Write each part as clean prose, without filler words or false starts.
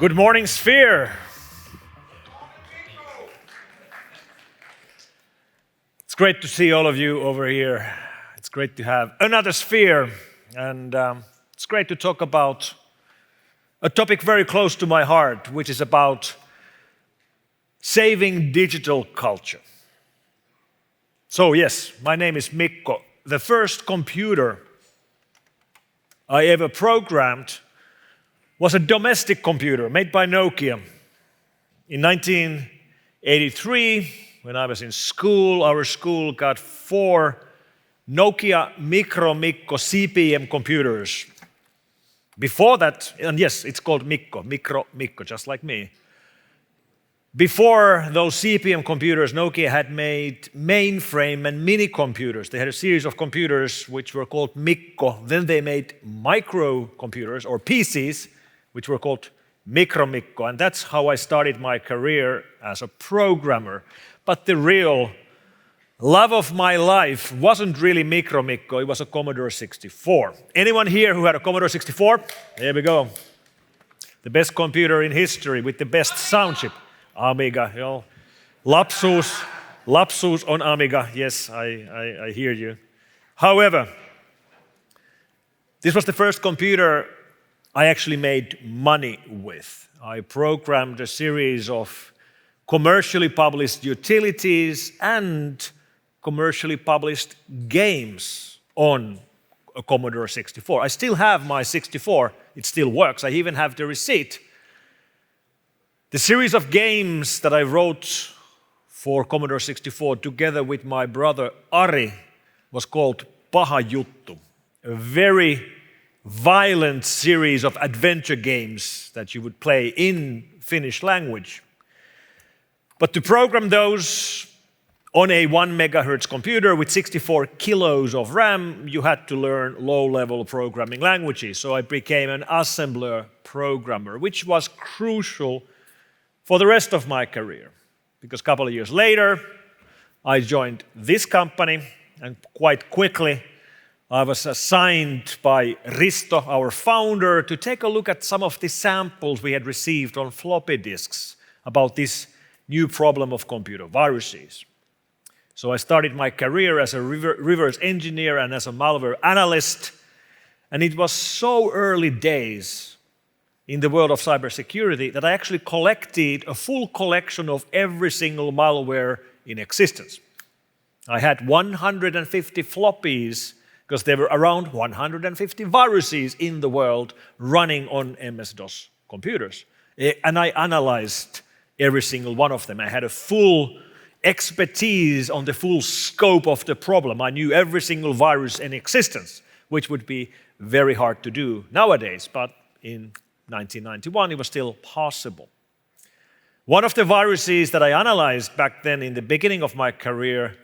Good morning, Sphere. It's great to see all of you over here. It's great to have another Sphere, and it's great to talk about a topic very close to my heart, which is about saving digital culture. So yes, my name is Mikko. The first computer I ever programmed was a domestic computer made by Nokia. In 1983, when I was in school, our school got 4 Nokia Mikko CP/M computers. Before that, and yes, it's called Mikko, just like me. Before those CP/M computers, Nokia had made mainframe and mini computers. They had a series of computers which were called Mikko. Then they made microcomputers or PCs, which were called Mikko. And that's how I started my career as a programmer. But the real love of my life wasn't really Mikko, it was a Commodore 64. Anyone here who had a Commodore 64? There we go. The best computer in history with the best sound chip. Amiga, you know. Lapsus on Amiga. Yes, I hear you. However, this was the first computer I actually made money with. I programmed a series of commercially published utilities and commercially published games on a Commodore 64. I still have my 64. It still works. I even have the receipt. The series of games that I wrote for Commodore 64 together with my brother Ari was called Paha Juttu, a very violent series of adventure games that you would play in Finnish language. But to program those on a 1 megahertz computer with 64 kilos of RAM, you had to learn low-level programming languages. So I became an assembler programmer, which was crucial for the rest of my career. Because a couple of years later, I joined this company, and quite quickly, I was assigned by Risto, our founder, to take a look at some of the samples we had received on floppy disks about this new problem of computer viruses. So I started my career as a reverse engineer and as a malware analyst, and it was so early days in the world of cybersecurity that I actually collected a full collection of every single malware in existence. I had 150 floppies because there were around 150 viruses in the world running on MS-DOS computers. And I analyzed every single one of them. I had a full expertise on the full scope of the problem. I knew every single virus in existence, which would be very hard to do nowadays, but in 1991 it was still possible. One of the viruses that I analyzed back then in the beginning of my career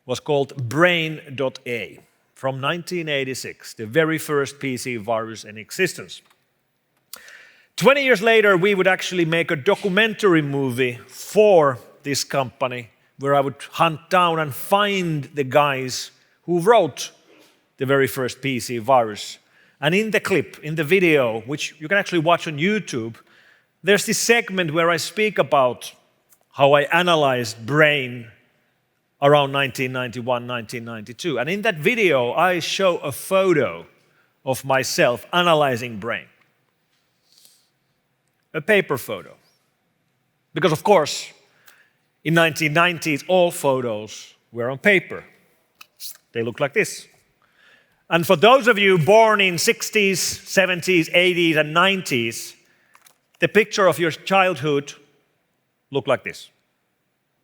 was called Brain.A. from 1986, the very first PC virus in existence. 20 years later, we would actually make a documentary movie for this company where I would hunt down and find the guys who wrote the very first PC virus. And in the clip, in the video, which you can actually watch on YouTube, there's this segment where I speak about how I analyzed Brain around 1991, 1992. And in that video, I show a photo of myself analyzing Brain. A paper photo. Because of course, in 1990s, all photos were on paper. They look like this. And for those of you born in 60s, 70s, 80s, and 90s, the picture of your childhood looked like this.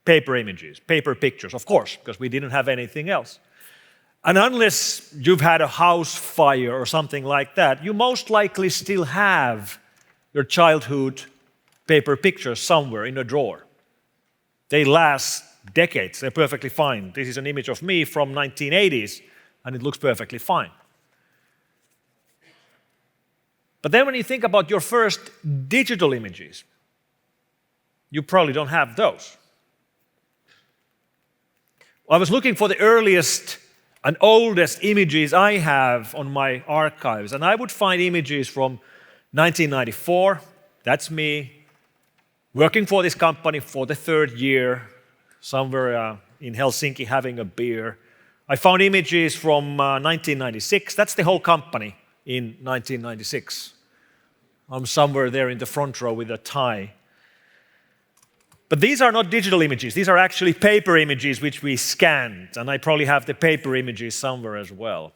Paper images, paper pictures, of course, because we didn't have anything else. And unless you've had a house fire or something like that, you most likely still have your childhood paper pictures somewhere in a drawer. They last decades, they're perfectly fine. This is an image of me from 1980s, and it looks perfectly fine. But then when you think about your first digital images, you probably don't have those. I was looking for the earliest and oldest images I have on my archives, and I would find images from 1994, That's me working for this company for the third year, somewhere in Helsinki having a beer. I found images from 1996. That's the whole company in 1996. I'm somewhere there in the front row with a tie. But these are not digital images. These are actually paper images which we scanned. And I probably have the paper images somewhere as well.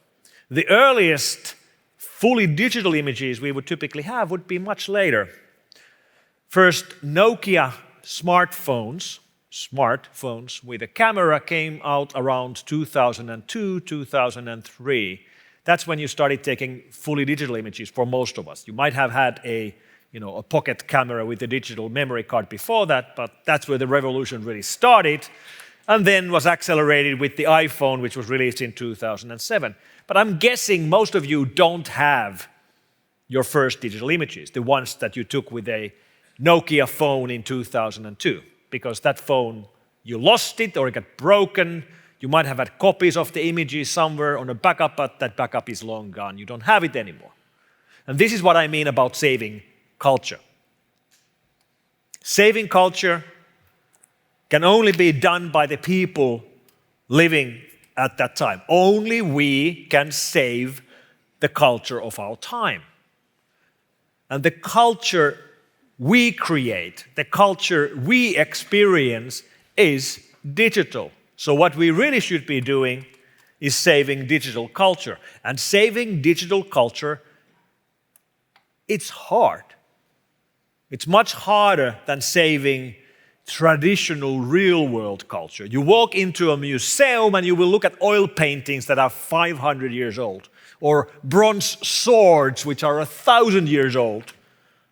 The earliest fully digital images we would typically have would be much later. First, Nokia smartphones with a camera came out around 2002, 2003. That's when you started taking fully digital images for most of us. You might have had a pocket camera with a digital memory card before that, but that's where the revolution really started, and then was accelerated with the iPhone, which was released in 2007. But I'm guessing most of you don't have your first digital images, the ones that you took with a Nokia phone in 2002, because that phone, you lost it or it got broken. You might have had copies of the images somewhere on a backup, but that backup is long gone. You don't have it anymore. And this is what I mean about saving culture. Saving culture can only be done by the people living at that time. Only we can save the culture of our time. And the culture we create, the culture we experience is digital. So what we really should be doing is saving digital culture. And saving digital culture, it's hard. It's much harder than saving traditional real-world culture. You walk into a museum and you will look at oil paintings that are 500 years old, or bronze swords which are 1,000 years old,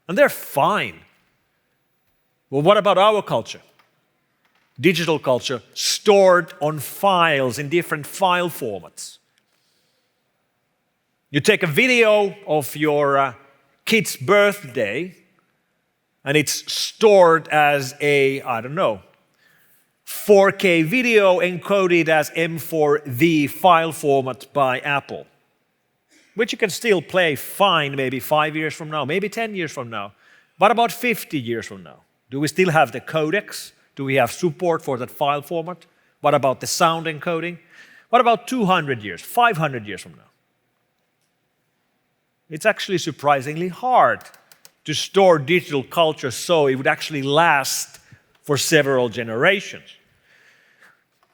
and they're fine. Well, what about our culture? Digital culture stored on files in different file formats. You take a video of your kid's birthday, and it's stored as a, 4K video encoded as M4V file format by Apple, which you can still play fine maybe 5 years from now, maybe 10 years from now. What about 50 years from now? Do we still have the codecs? Do we have support for that file format? What about the sound encoding? What about 200 years, 500 years from now? It's actually surprisingly hard to store digital culture so it would actually last for several generations.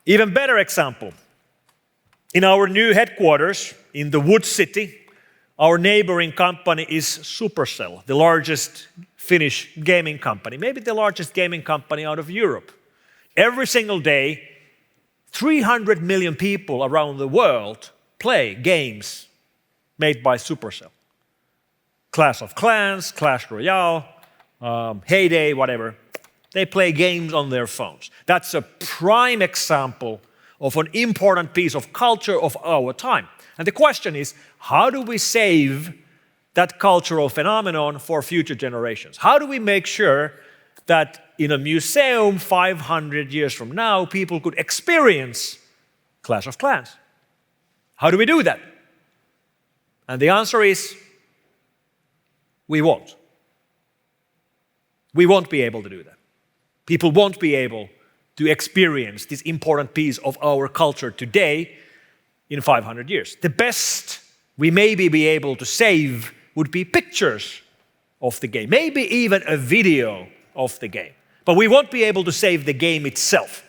Even better example, in our new headquarters in the Wood City, our neighboring company is Supercell, the largest Finnish gaming company, maybe the largest gaming company out of Europe. Every single day, 300 million people around the world play games made by Supercell. Clash of Clans, Clash Royale, Heyday, whatever. They play games on their phones. That's a prime example of an important piece of culture of our time. And the question is, how do we save that cultural phenomenon for future generations? How do we make sure that in a museum 500 years from now, people could experience Clash of Clans? How do we do that? And the answer is, we won't. We won't be able to do that. People won't be able to experience this important piece of our culture today in 500 years. The best we maybe be able to save would be pictures of the game, maybe even a video of the game. But we won't be able to save the game itself.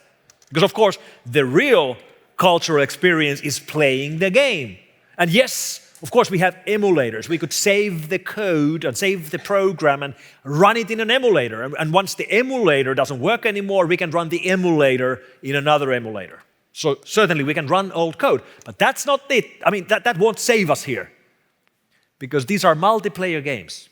Because of course, the real cultural experience is playing the game. And yes, of course, we have emulators. We could save the code and save the program and run it in an emulator. And once the emulator doesn't work anymore, we can run the emulator in another emulator. So certainly we can run old code. But that's not it. I mean, that won't save us here. Because these are multiplayer games.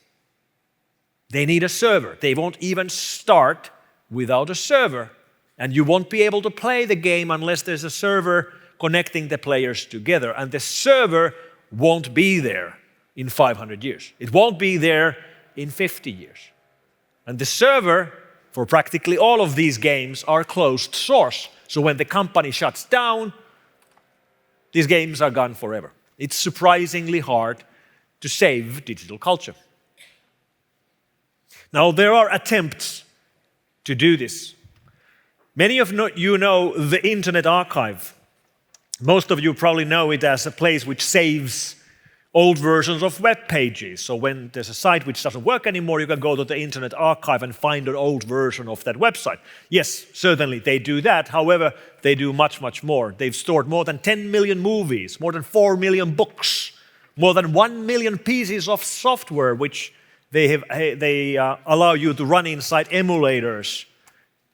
They need a server. They won't even start without a server. And you won't be able to play the game unless there's a server connecting the players together. And the server won't be there in 500 years. It won't be there in 50 years. And the server for practically all of these games are closed source. So when the company shuts down, these games are gone forever. It's surprisingly hard to save digital culture. Now, there are attempts to do this. Many of you know the Internet Archive. Most of you probably know it as a place which saves old versions of web pages. So when there's a site which doesn't work anymore, you can go to the Internet Archive and find an old version of that website. Yes, certainly they do that. However, they do much, much more. They've stored more than 10 million movies, more than 4 million books, more than 1 million pieces of software which they allow you to run inside emulators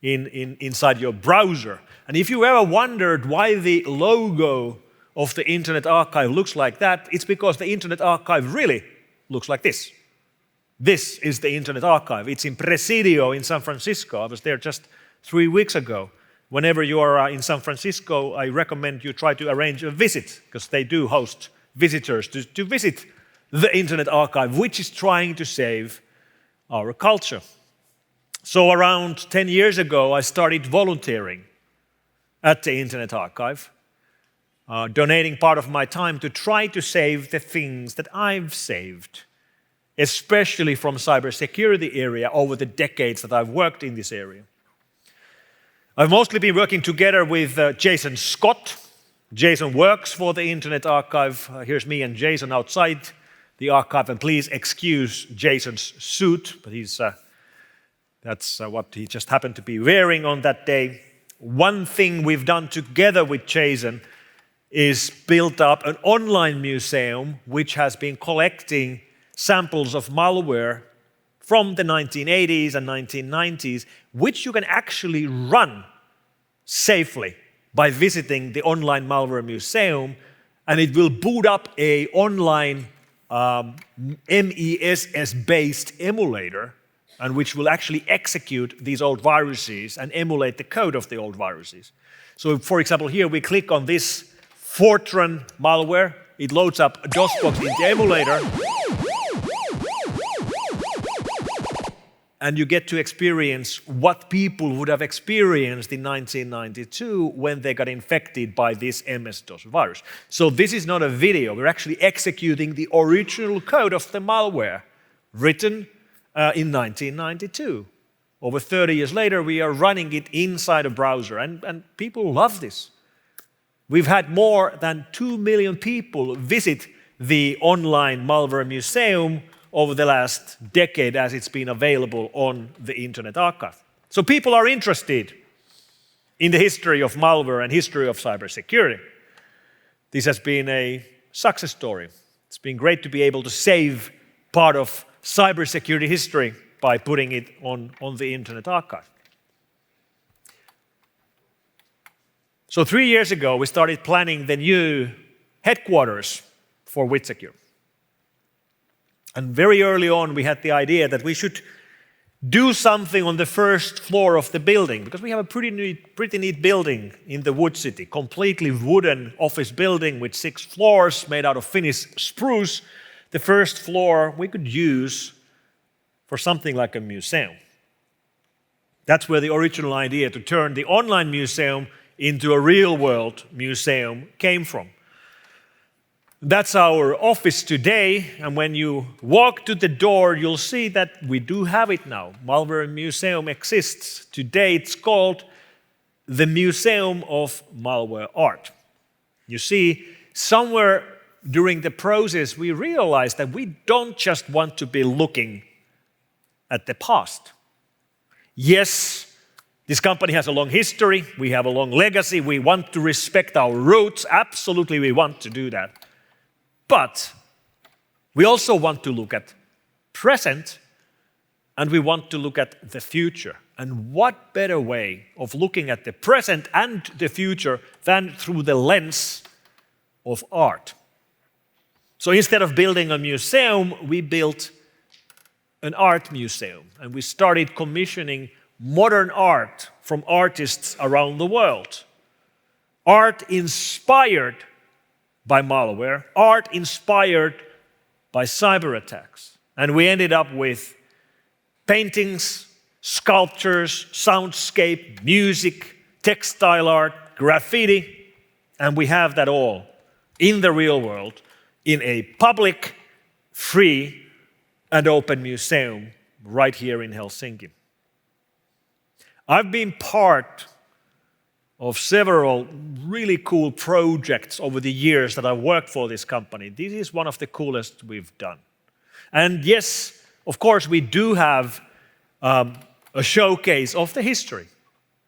inside your browser. And if you ever wondered why the logo of the Internet Archive looks like that, it's because the Internet Archive really looks like this. This is the Internet Archive. It's in Presidio in San Francisco. I was there just 3 weeks ago. Whenever you are in San Francisco, I recommend you try to arrange a visit, because they do host visitors to visit the Internet Archive, which is trying to save our culture. So around 10 years ago, I started volunteering at the Internet Archive, donating part of my time to try to save the things that I've saved, especially from cybersecurity area over the decades that I've worked in this area. I've mostly been working together with Jason Scott. Jason works for the Internet Archive. Here's me and Jason outside the archive, and please excuse Jason's suit, but that's what he just happened to be wearing on that day. One thing we've done together with Jason is built up an online museum which has been collecting samples of malware from the 1980s and 1990s, which you can actually run safely by visiting the online malware museum, and it will boot up an online MESS-based emulator, and which will actually execute these old viruses and emulate the code of the old viruses. So, for example, here we click on this Fortran malware. It loads up a DOSBox in the emulator, and you get to experience what people would have experienced in 1992 when they got infected by this MS-DOS virus. So this is not a video. We're actually executing the original code of the malware written in 1992. Over 30 years later, we are running it inside a browser, and people love this. We've had more than 2 million people visit the online malware museum over the last decade as it's been available on the Internet Archive. So people are interested in the history of malware and history of cybersecurity. This has been a success story. It's been great to be able to save part of cybersecurity history by putting it on the Internet Archive. So 3 years ago, we started planning the new headquarters for WithSecure. And very early on, we had the idea that we should do something on the first floor of the building, because we have a pretty neat building in the Wood City, completely wooden office building with 6 floors made out of Finnish spruce. The first floor we could use for something like a museum. That's where the original idea to turn the online museum into a real-world museum came from. That's our office today, and when you walk to the door, you'll see that we do have it now. Malware Museum exists. Today it's called the Museum of Malware Art. You see, somewhere during the process, we realized that we don't just want to be looking at the past. Yes, this company has a long history, we have a long legacy, we want to respect our roots, absolutely we want to do that. But we also want to look at present, and we want to look at the future. And what better way of looking at the present and the future than through the lens of art? So instead of building a museum, we built an art museum, and we started commissioning modern art from artists around the world. Art inspired by malware, art inspired by cyber attacks. And we ended up with paintings, sculptures, soundscape, music, textile art, graffiti, and we have that all in the real world in a public, free, and open museum right here in Helsinki. I've been part of several really cool projects over the years that I've worked for this company. This is one of the coolest we've done. And yes, of course, we do have a showcase of the history.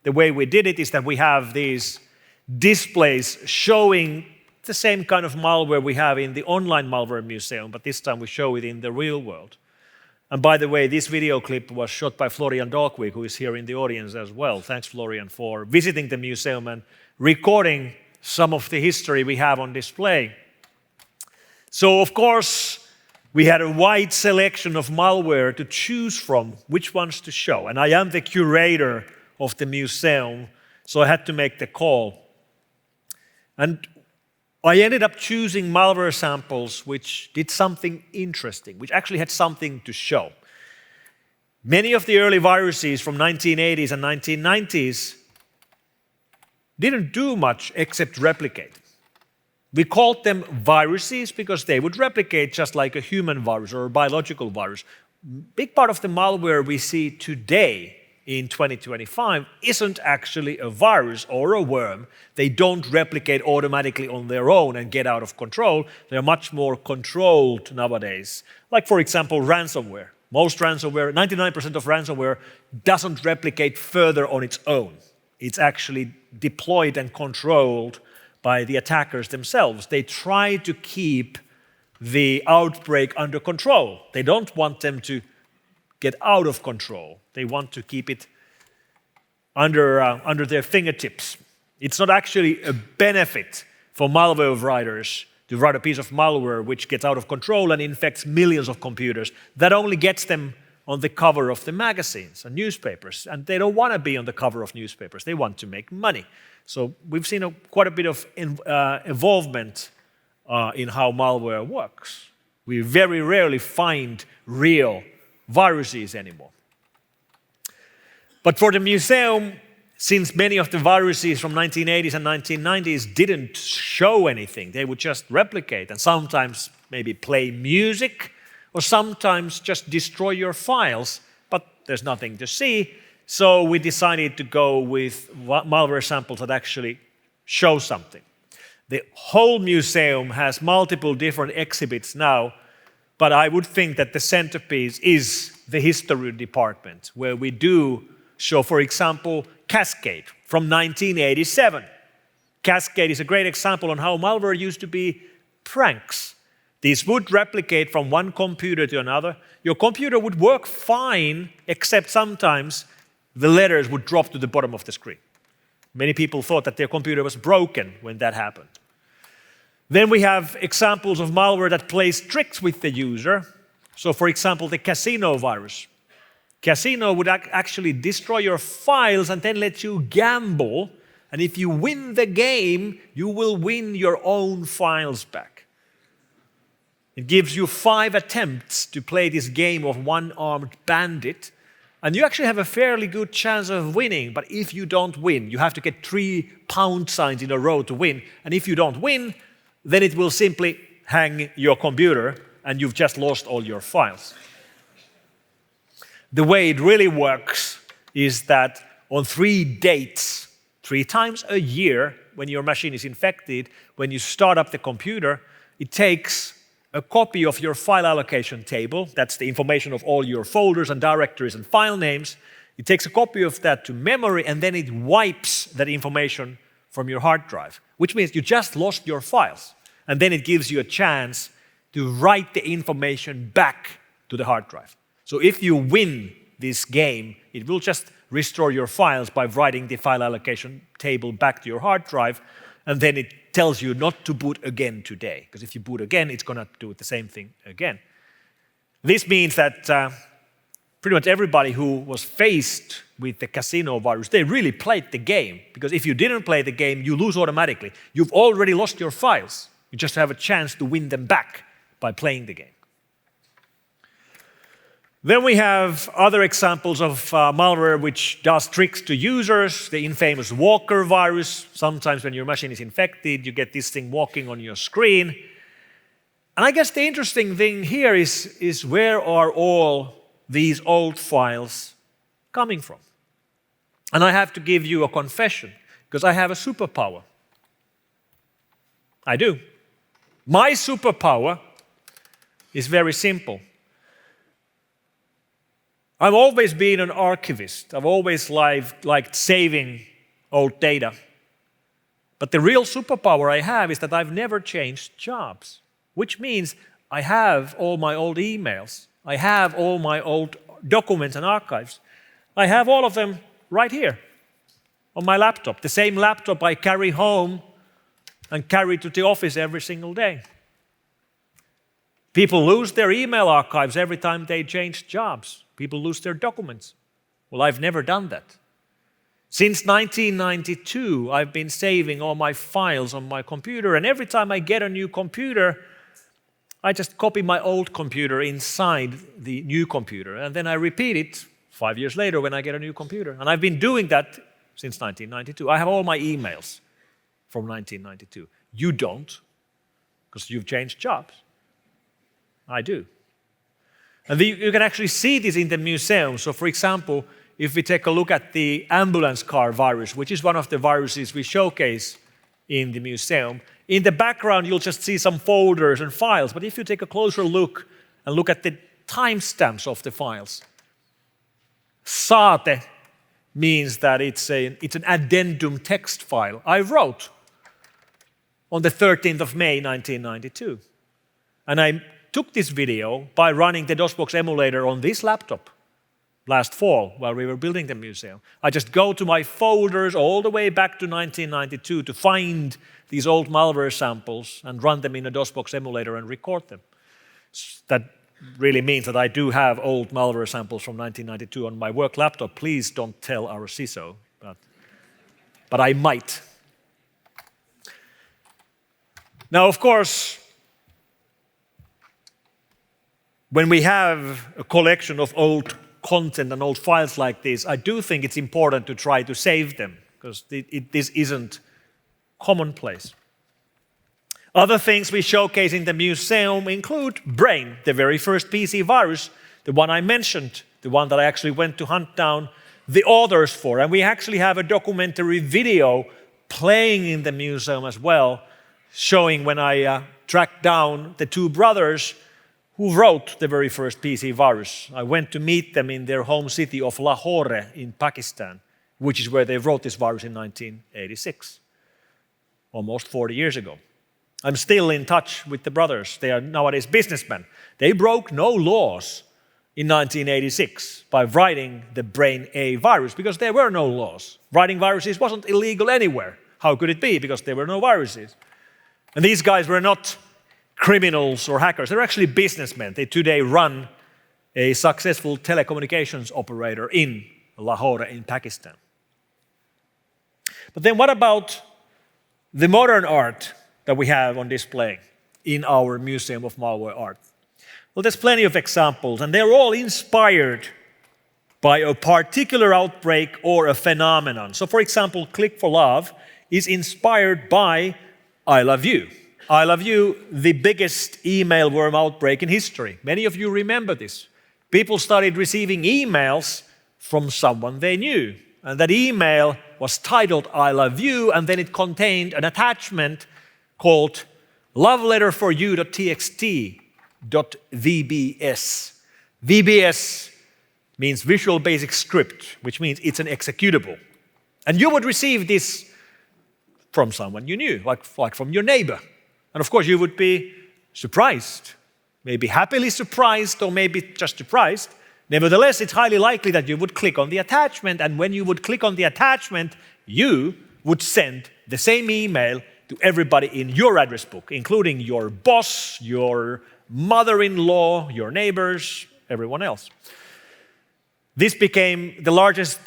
The way we did it is that we have these displays showing the same kind of malware we have in the online malware museum, but this time we show it in the real world. And by the way, this video clip was shot by Florian Dahlqvist, who is here in the audience as well. Thanks, Florian, for visiting the museum and recording some of the history we have on display. So, of course, we had a wide selection of malware to choose from which ones to show. And I am the curator of the museum, so I had to make the call. And I ended up choosing malware samples which did something interesting, which actually had something to show. Many of the early viruses from 1980s and 1990s didn't do much except replicate. We called them viruses because they would replicate just like a human virus or a biological virus. Big part of the malware we see today in 2025 isn't actually a virus or a worm. They don't replicate automatically on their own and get out of control. They're much more controlled nowadays. Like, for example, ransomware. Most ransomware, 99% of ransomware doesn't replicate further on its own. It's actually deployed and controlled by the attackers themselves. They try to keep the outbreak under control. They don't want them to get out of control. They want to keep it under their fingertips. It's not actually a benefit for malware writers to write a piece of malware which gets out of control and infects millions of computers. That only gets them on the cover of the magazines and newspapers. And they don't want to be on the cover of newspapers. They want to make money. So we've seen quite a bit of involvement in how malware works. We very rarely find real viruses anymore. But for the museum, since many of the viruses from 1980s and 1990s didn't show anything, they would just replicate and sometimes maybe play music or sometimes just destroy your files, but there's nothing to see. So we decided to go with malware samples that actually show something. The whole museum has multiple different exhibits now, but I would think that the centerpiece is the history department, where we do show, for example, Cascade from 1987. Cascade is a great example on how malware used to be pranks. These would replicate from one computer to another. Your computer would work fine, except sometimes the letters would drop to the bottom of the screen. Many people thought that their computer was broken when that happened. Then we have examples of malware that plays tricks with the user. So, for example, the casino virus. Casino would actually destroy your files and then let you gamble. And if you win the game, you will win your own files back. It gives you 5 attempts to play this game of one-armed bandit. And you actually have a fairly good chance of winning. But if you don't win, you have to get 3 pound signs in a row to win. And if you don't win, then it will simply hang your computer and you've just lost all your files. The way it really works is that on 3 dates, 3 times a year, when your machine is infected, when you start up the computer, it takes a copy of your file allocation table. That's the information of all your folders and directories and file names. It takes a copy of that to memory, and then it wipes that information from your hard drive, which means you just lost your files. And then it gives you a chance to write the information back to the hard drive. So if you win this game, it will just restore your files by writing the file allocation table back to your hard drive, and then it tells you not to boot again today, because if you boot again, it's going to do the same thing again. This means that pretty much everybody who was faced with the casino virus, they really played the game, because if you didn't play the game, you lose automatically. You've already lost your files. You just have a chance to win them back by playing the game. Then we have other examples of malware which does tricks to users. The infamous Walker virus. Sometimes when your machine is infected, you get this thing walking on your screen. And I guess the interesting thing here is where are all these old files coming from? And I have to give you a confession, because I have a superpower. I do. My superpower is very simple. I've always been an archivist. I've always liked saving old data. But the real superpower I have is that I've never changed jobs, which means I have all my old emails. I have all my old documents and archives. I have all of them right here on my laptop, the same laptop I carry home and carry to the office every single day. People lose their email archives every time they change jobs. People lose their documents. Well, I've never done that. Since 1992, I've been saving all my files on my computer, and every time I get a new computer, I just copy my old computer inside the new computer, and then I repeat it 5 years later when I get a new computer. And I've been doing that since 1992. I have all my emails from 1992. You don't, because you've changed jobs. I do. And you can actually see this in the museum. So for example, if we take a look at the ambulance car virus, which is one of the viruses we showcase in the museum, in the background you'll just see some folders and files. But if you take a closer look and look at the timestamps of the files, saate means that it's an addendum text file I wrote on the 13th of May 1992. And I took this video by running the DOSBox emulator on this laptop last fall while we were building the museum. I just go to my folders all the way back to 1992 to find these old malware samples and run them in a DOSBox emulator and record them. That really means that I do have old malware samples from 1992 on my work laptop. Please don't tell our CISO, but I might. Now, of course, when we have a collection of old content and old files like this, I do think it's important to try to save them, because this isn't commonplace. Other things we showcase in the museum include Brain, the very first PC virus, the one I mentioned, the one that I actually went to hunt down the authors for. And we actually have a documentary video playing in the museum as well, showing when I tracked down the two brothers who wrote the very first PC virus. I went to meet them in their home city of Lahore in Pakistan, which is where they wrote this virus in 1986, almost 40 years ago. I'm still in touch with the brothers. They are nowadays businessmen. They broke no laws in 1986 by writing the Brain A virus, because there were no laws. Writing viruses wasn't illegal anywhere. How could it be? Because there were no viruses. And these guys were not criminals or hackers. They're actually businessmen. They today run a successful telecommunications operator in Lahore in Pakistan. But then what about the modern art that we have on display in our Museum of Malware Art? Well, there's plenty of examples, and they're all inspired by a particular outbreak or a phenomenon. So for example, Click for Love is inspired by I Love You. I Love You, the biggest email worm outbreak in history. Many of you remember this. People started receiving emails from someone they knew. And that email was titled I Love You, and then it contained an attachment called loveletterforyou.txt.vbs. VBS means Visual Basic Script, which means it's an executable. And you would receive this from someone you knew, like from your neighbor. And of course, you would be surprised, maybe happily surprised, or maybe just surprised. Nevertheless, it's highly likely that you would click on the attachment, and when you would click on the attachment, you would send the same email to everybody in your address book, including your boss, your mother-in-law, your neighbors, everyone else. This became the largest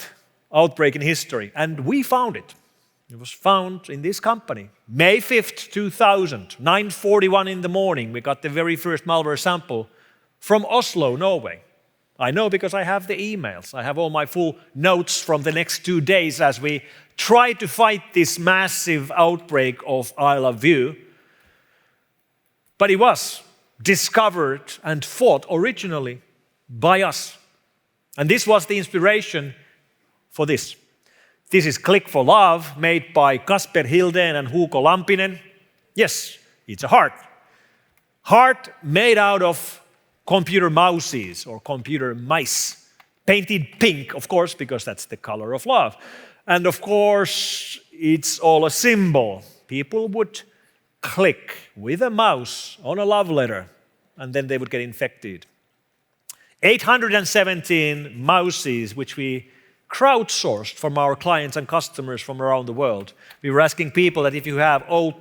outbreak in history, and we found it. It was found in this company. May 5th, 2000, 9:41 in the morning, we got the very first malware sample from Oslo, Norway. I know because I have the emails. I have all my full notes from the next 2 days as we try to fight this massive outbreak of I Love You. But it was discovered and fought originally by us. And this was the inspiration for this. This is Click for Love, made by Kasper Hildén and Hugo Lampinen. Yes, it's a heart. Heart made out of computer mouses or computer mice. Painted pink, of course, because that's the color of love. And of course, it's all a symbol. People would click with a mouse on a love letter, and then they would get infected. 817 mouses, which we crowdsourced from our clients and customers from around the world. We were asking people that if you have old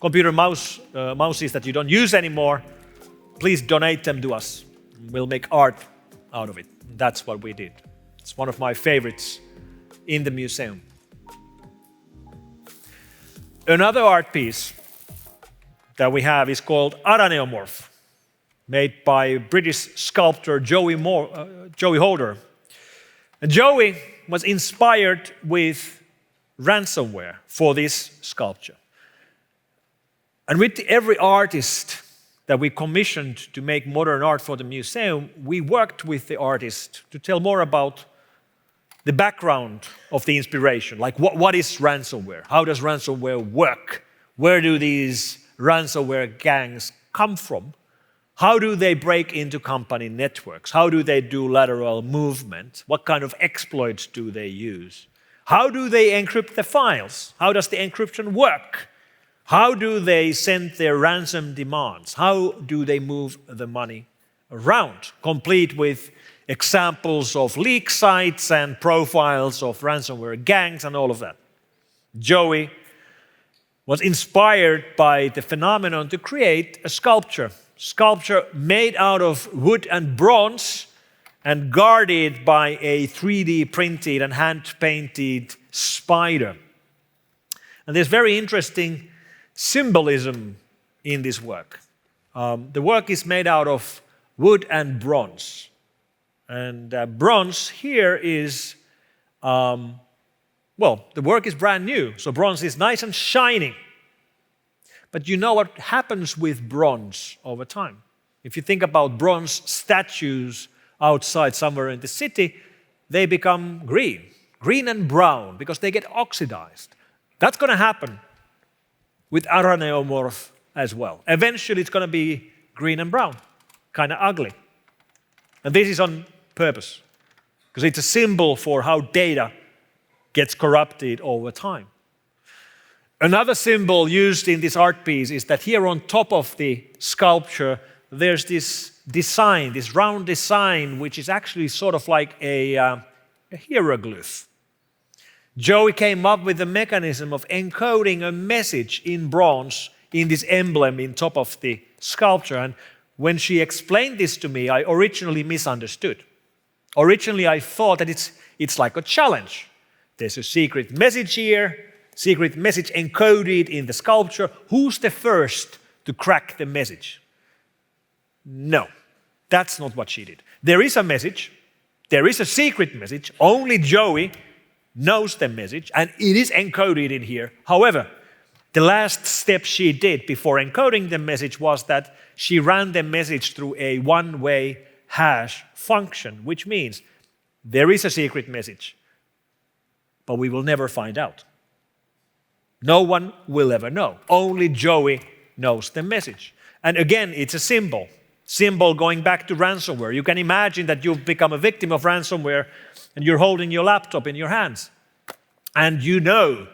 computer mouses that you don't use anymore, please donate them to us. We'll make art out of it. That's what we did. It's one of my favorites in the museum. Another art piece that we have is called Araneomorph, made by British sculptor Joey Holder. And Joey was inspired with ransomware for this sculpture. And with every artist that we commissioned to make modern art for the museum, we worked with the artist to tell more about the background of the inspiration. Like what is ransomware? How does ransomware work? Where do these ransomware gangs come from? How do they break into company networks? How do they do lateral movement? What kind of exploits do they use? How do they encrypt the files? How does the encryption work? How do they send their ransom demands? How do they move the money around? Complete with examples of leak sites and profiles of ransomware gangs and all of that. Joey was inspired by the phenomenon to create a sculpture made out of wood and bronze and guarded by a 3D printed and hand-painted spider. And there's very interesting symbolism in this work. The work is made out of wood and bronze. And bronze here is, the work is brand new, so bronze is nice and shiny. But you know what happens with bronze over time? If you think about bronze statues outside somewhere in the city, they become green and brown, because they get oxidized. That's going to happen with Araneomorph as well. Eventually it's going to be green and brown, kind of ugly. And this is on purpose, because it's a symbol for how data gets corrupted over time. Another symbol used in this art piece is that here on top of the sculpture, there's this design, this round design, which is actually sort of like a hieroglyph. Joey came up with the mechanism of encoding a message in bronze in this emblem in top of the sculpture. And when she explained this to me, I originally misunderstood. Originally, I thought that it's like a challenge. There's a secret message here, secret message encoded in the sculpture. Who's the first to crack the message? No, that's not what she did. There is a message. There is a secret message. Only Joey knows the message, and it is encoded in here. However, the last step she did before encoding the message was that she ran the message through a one-way hash function, which means there is a secret message, but we will never find out. No one will ever know. Only Joey knows the message. And again, it's a symbol. Symbol going back to ransomware. You can imagine that you've become a victim of ransomware and you're holding your laptop in your hands. And you know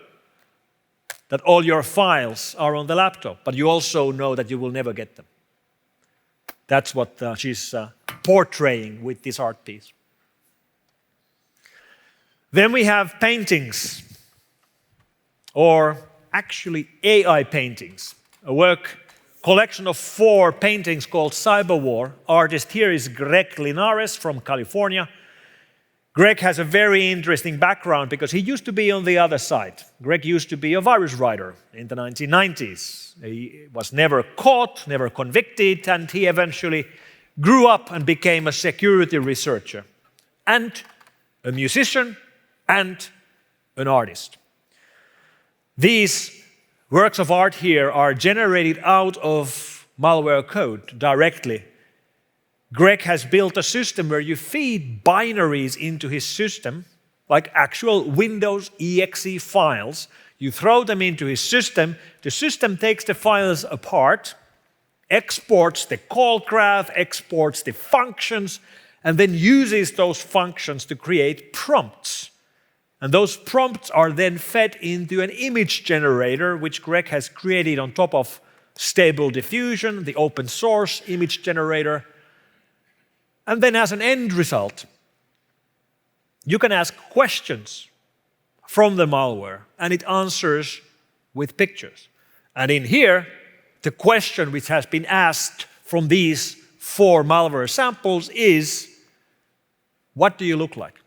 that all your files are on the laptop, but you also know that you will never get them. That's what she's portraying with this art piece. Then we have paintings, or actually AI paintings, a collection of 4 paintings called Cyber War. Artist here is Greg Linares from California. Greg has a very interesting background because he used to be on the other side. Greg used to be a virus writer in the 1990s. He was never caught, never convicted, and he eventually grew up and became a security researcher and a musician and an artist. These works of art here are generated out of malware code directly. Greg has built a system where you feed binaries into his system, like actual Windows exe files. You throw them into his system. The system takes the files apart, exports the call graph, exports the functions, and then uses those functions to create prompts. And those prompts are then fed into an image generator, which Greg has created on top of Stable Diffusion, the open source image generator. And then as an end result, you can ask questions from the malware, and it answers with pictures. And in here, the question which has been asked from these 4 malware samples is, what do you look like?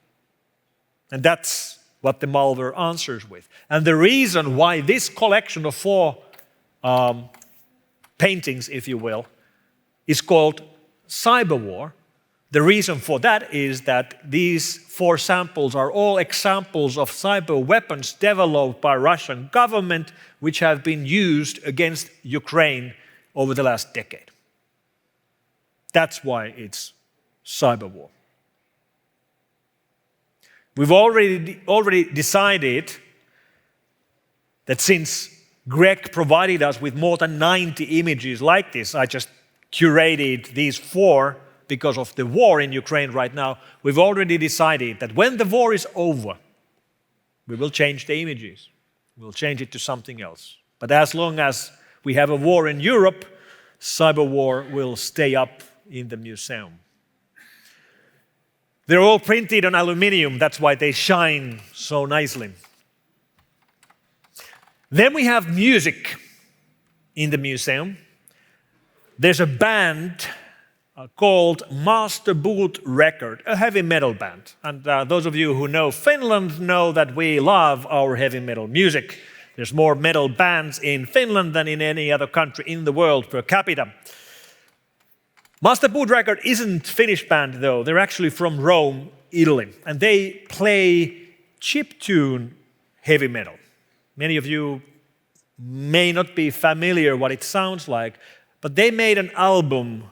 And that's what the malware answers with. And the reason why this collection of 4 paintings, if you will, is called cyberwar, the reason for that is that these 4 samples are all examples of cyber weapons developed by Russian government which have been used against Ukraine over the last decade. That's why it's cyberwar. We've already decided that since Greg provided us with more than 90 images like this, I just curated these 4 because of the war in Ukraine right now, we've already decided that when the war is over, we will change the images. We'll change it to something else. But as long as we have a war in Europe, cyber war will stay up in the museum. They're all printed on aluminum, that's why they shine so nicely. Then we have music in the museum. There's a band called Master Boot Record, a heavy metal band. And those of you who know Finland know that we love our heavy metal music. There's more metal bands in Finland than in any other country in the world per capita. Master Boot Record isn't a Finnish band though. They're actually from Rome, Italy. And they play chiptune heavy metal. Many of you may not be familiar what it sounds like, but they made an album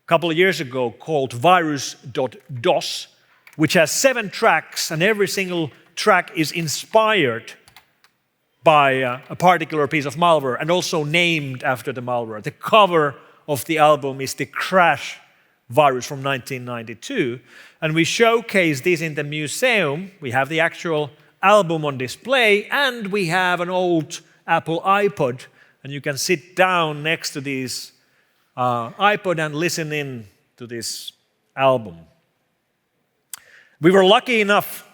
a couple of years ago called Virus.dos, which has 7 tracks, and every single track is inspired by a particular piece of malware and also named after the malware. The cover of the album is the Crash virus from 1992, and we showcase this in the museum. We have the actual album on display, and we have an old Apple iPod, and you can sit down next to these iPod and listen in to this album. We were lucky enough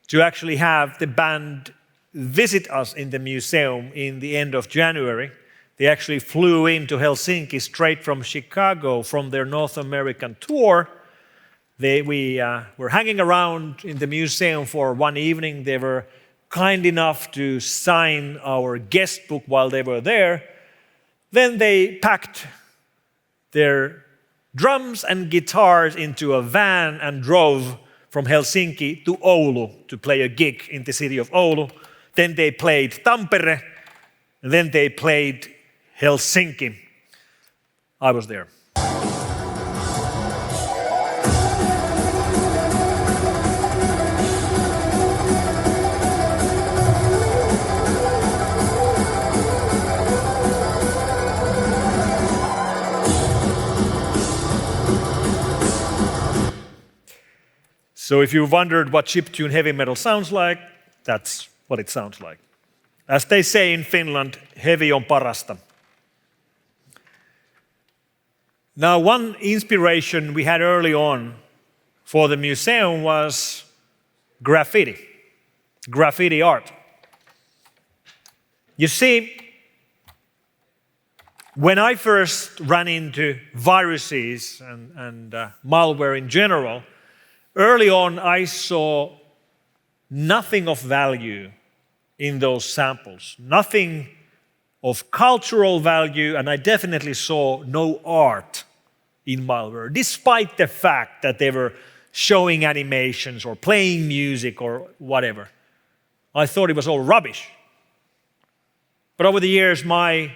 to actually have the band visit us in the museum in the end of January. They actually flew into Helsinki straight from Chicago from their North American tour. We were hanging around in the museum for one evening. They were kind enough to sign our guest book while they were there. Then they packed their drums and guitars into a van and drove from Helsinki to Oulu to play a gig in the city of Oulu. Then they played Tampere, and then they played Helsinki. I was there. So if you wondered what chiptune heavy metal sounds like, that's what it sounds like. As they say in Finland, heavy on parasta. Now, one inspiration we had early on for the museum was graffiti art. You see, when I first ran into viruses and malware in general, early on I saw nothing of value in those samples, nothing of cultural value, and I definitely saw no art in malware, despite the fact that they were showing animations or playing music or whatever. I thought it was all rubbish. But over the years, my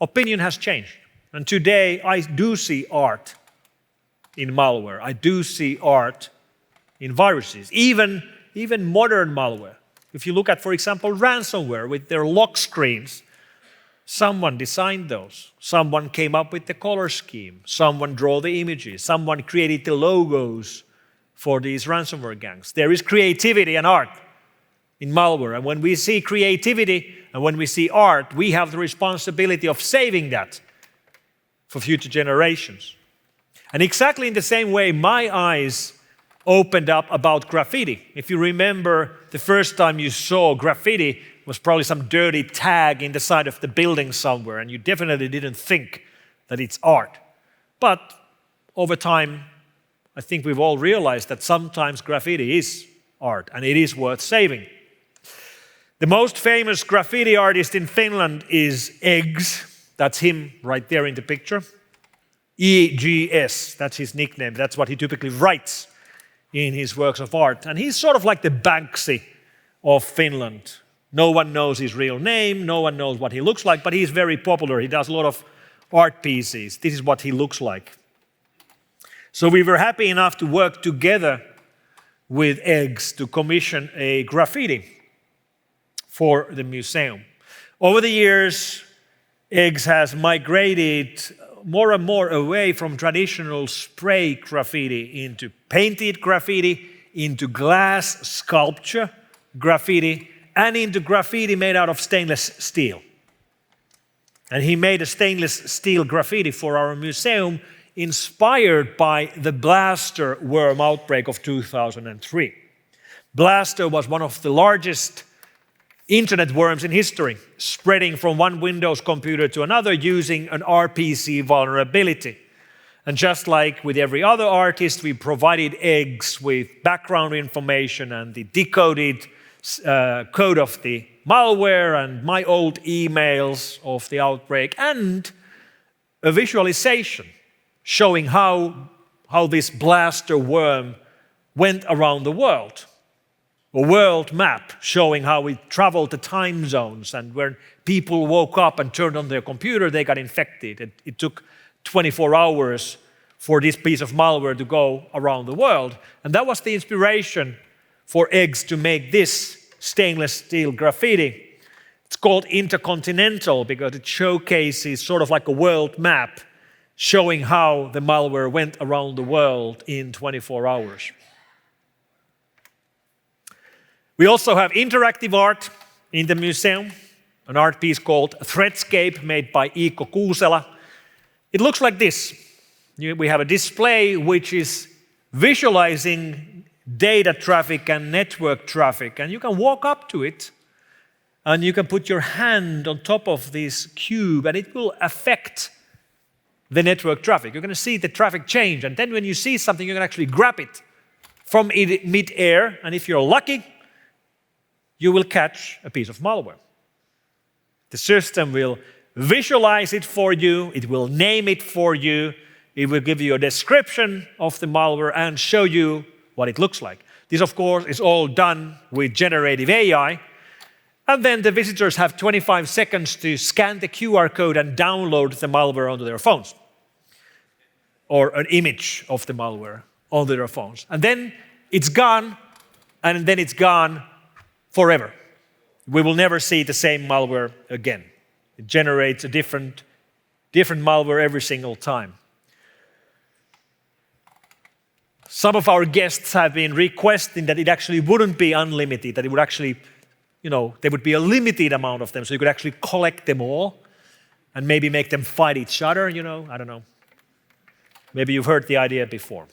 opinion has changed. And today, I do see art in malware. I do see art in viruses, even modern malware. If you look at, for example, ransomware with their lock screens, someone designed those. Someone came up with the color scheme. Someone drew the images. Someone created the logos for these ransomware gangs. There is creativity and art in malware. And when we see creativity and when we see art, we have the responsibility of saving that for future generations. And exactly in the same way, my eyes opened up about graffiti. If you remember, the first time you saw graffiti was probably some dirty tag in the side of the building somewhere, and you definitely didn't think that it's art. But over time, I think we've all realized that sometimes graffiti is art, and it is worth saving. The most famous graffiti artist in Finland is Eggs. That's him right there in the picture. EGS, that's his nickname. That's what he typically writes in his works of art. And he's sort of like the Banksy of Finland. No one knows his real name, no one knows what he looks like, but he's very popular. He does a lot of art pieces. This is what he looks like. So we were happy enough to work together with Eggs to commission a graffiti for the museum. Over the years, Eggs has migrated more and more away from traditional spray graffiti into painted graffiti, into glass sculpture graffiti, and into graffiti made out of stainless steel. And he made a stainless steel graffiti for our museum inspired by the blaster worm outbreak of 2003. Blaster was one of the largest internet worms in history, spreading from one Windows computer to another using an RPC vulnerability. And just like with every other artist, we provided Eggs with background information and the decoded code of the malware and my old emails of the outbreak and a visualization showing how this blaster worm went around the world. A world map showing how it traveled the time zones, and when people woke up and turned on their computer, they got infected. It took 24 hours for this piece of malware to go around the world. And that was the inspiration for Eggs to make this stainless steel graffiti. It's called Intercontinental because it showcases sort of like a world map showing how the malware went around the world in 24 hours. We also have interactive art in the museum, an art piece called Threadscape made by Iikko Kuusela. It looks like this. We have a display which is visualizing data traffic and network traffic, and you can walk up to it and you can put your hand on top of this cube and it will affect the network traffic. You're going to see the traffic change, and then when you see something, you can actually grab it from mid-air, and if you're lucky, you will catch a piece of malware. The system will visualize it for you, it will name it for you, it will give you a description of the malware and show you what it looks like. This, of course, is all done with generative AI. And then the visitors have 25 seconds to scan the QR code and download the malware onto their phones, or an image of the malware onto their phones. And then it's gone, and then it's gone forever. We will never see the same malware again. It generates a different malware every single time. Some of our guests have been requesting that it actually wouldn't be unlimited, that it would actually, there would be a limited amount of them, so you could actually collect them all and maybe make them fight each other, I don't know. Maybe you've heard the idea before.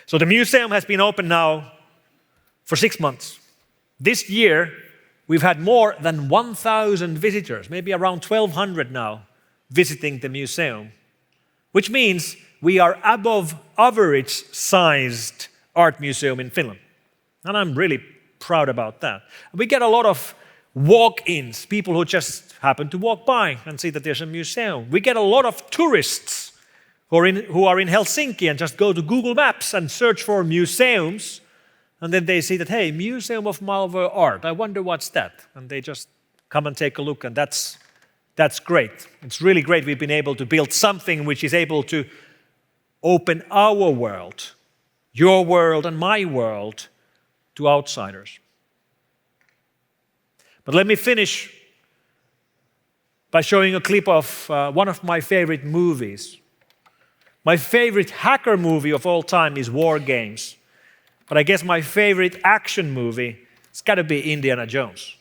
So the museum has been open now for 6 months. This year, we've had more than 1,000 visitors, maybe around 1,200 now, visiting the museum, which means we are above average-sized art museum in Finland. And I'm really proud about that. We get a lot of walk-ins, people who just happen to walk by and see that there's a museum. We get a lot of tourists who are in Helsinki and just go to Google Maps and search for museums. And then they see that, hey, Museum of Malware Art, I wonder what's that? And they just come and take a look, and that's great. It's really great we've been able to build something which is able to open our world, your world and my world, to outsiders. But let me finish by showing a clip of one of my favorite movies. My favorite hacker movie of all time is War Games. But I guess my favorite action movie has got to be Indiana Jones.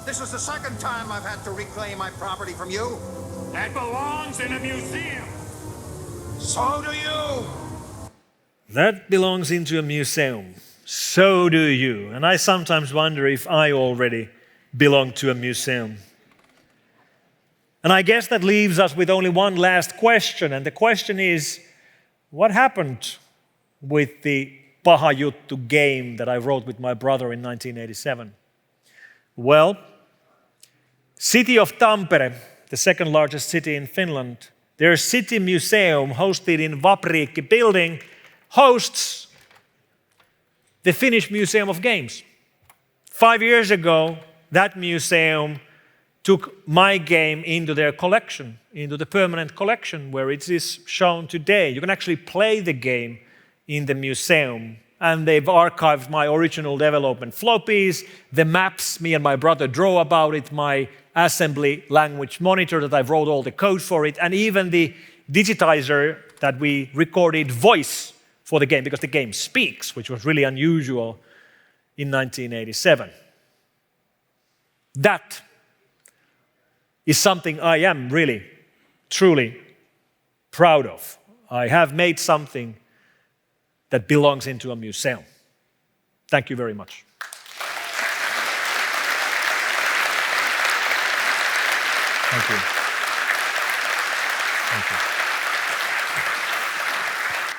This is the second time I've had to reclaim my property from you. That belongs in a museum. So do you. That belongs into a museum. So do you. And I sometimes wonder if I already belong to a museum. And I guess that leaves us with only one last question. And the question is, what happened with the Paha Juttu game that I wrote with my brother in 1987? Well, city of Tampere, the second largest city in Finland, their city museum hosted in Vapriikki building hosts the Finnish Museum of Games. 5 years ago, that museum took my game into their collection, into the permanent collection where it is shown today. You can actually play the game in the museum, and they've archived my original development floppies, the maps me and my brother draw about it, my assembly language monitor that I wrote all the code for it, and even the digitizer that we recorded voice for the game, because the game speaks, which was really unusual in 1987. That is something I am really, truly proud of. I have made something that belongs into a museum. Thank you very much. Thank you. Thank you.